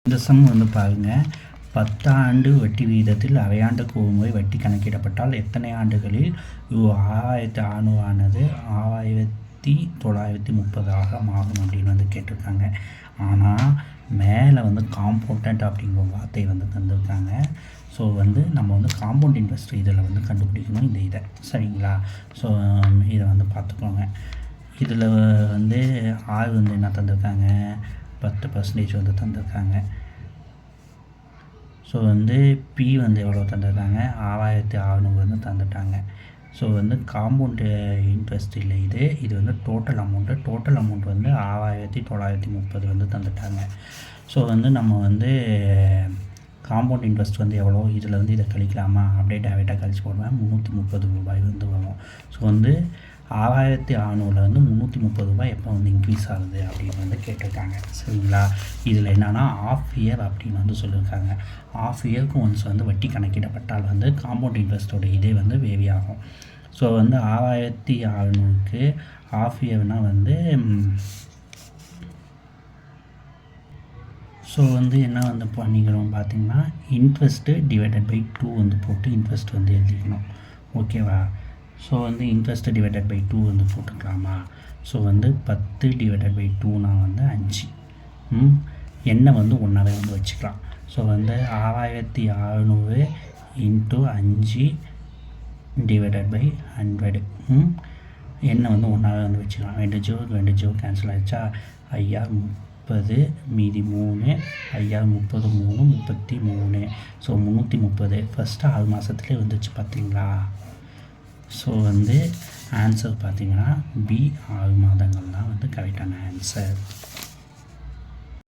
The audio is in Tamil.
இந்த சம் வந்து பாருங்கள், 10 ஆண்டு வட்டி விகிதத்தில் அரையாண்டுக்கு ஒருமுறை வட்டி கணக்கிடப்பட்டால் எத்தனை ஆண்டுகளில் ரூ. 6600 ஆனது 6930 மாறும் அப்படின்னு வந்து கேட்டிருக்காங்க. ஆனால் மேலே வந்து காம்பவுண்டன்ட் அப்படிங்கிற வார்த்தை வந்து தந்திருக்காங்க. ஸோ வந்து நம்ம வந்து காம்பவுண்ட் இன்ட்ரெஸ்ட் இதில் வந்து கண்டுபிடிக்கணும் இதை சரிங்களா. ஸோ இதை வந்து பார்த்துக்கோங்க. இதில் வந்து ஆறு வந்து என்ன தந்திருக்காங்க, 10% வந்து தந்திருக்காங்க. ஸோ வந்து பி வந்து எவ்வளோ தந்திருக்காங்க, 6600 வந்து தந்துட்டாங்க. ஸோ வந்து காம்பவுண்டு இன்ட்ரெஸ்ட் இல்லை, இது வந்து டோட்டல் அமௌண்ட் வந்து 6930 வந்து தந்துட்டாங்க. ஸோ வந்து நம்ம வந்து காம்பவுண்ட் இன்ட்ரெஸ்ட் வந்து எவ்வளோ, இதில் வந்து இதை கழிக்கலாமா, அப்படியே டேரெக்டாக கழிச்சு போடுவேன். 330 ரூபாய் வந்து வரும். ஸோ வந்து 6600 வந்து 330 ரூபாய் எப்போ வந்து இன்க்ரீஸ் ஆகுது அப்படின்னு வந்து கேட்டிருக்காங்க சரிங்களா. இதில் என்னென்னா ஆஃப் இயர் அப்படின்னு வந்து சொல்லியிருக்காங்க. ஆஃப் இயருக்கு ஒன்ஸ் வந்து வட்டி கணக்கிடப்பட்டால் வந்து காம்பவுண்ட் இன்ட்ரெஸ்ட்டோட இதே வந்து வேரி ஆகும். ஸோ வந்து 6600க்கு ஆஃப் இயர்னால் வந்து ஸோ வந்து என்ன வந்து பண்ணிக்கிறோம் பார்த்திங்கன்னா, இன்ட்ரெஸ்ட்டு டிவைடட் பை 2 வந்து போட்டு இன்ட்ரெஸ்ட் வந்து எழுதிக்கணும். ஓகேவா. ஸோ வந்து இன்ட்ரெஸ்ட்டு டிவைடட் பை 2 வந்து போட்டுக்கலாமா. ஸோ வந்து 10 டிவைடட் பை 2 வந்து 5. எண்ணெய் வந்து ஒன்றாவே வந்து வச்சுக்கலாம். ஸோ வந்து 6600 இன்ட்டு 5 டிவைடட் பை 100. எண்ணெய் வந்து ஒன்றாவே வந்து வச்சுக்கலாம். 2 ஜோ கேன்சல் ஆகிடுச்சா. 5030 மீதி 3, 5030 3 33. ஸோ 330 ஃபஸ்ட்டு 6 மாதத்துலேயே வந்துச்சு பார்த்தீங்களா. ஸோ வந்து ஆன்சர் பார்த்திங்கன்னா பி 6 மாதங்கள் தான் வந்து கரெக்டான ஆன்சர்.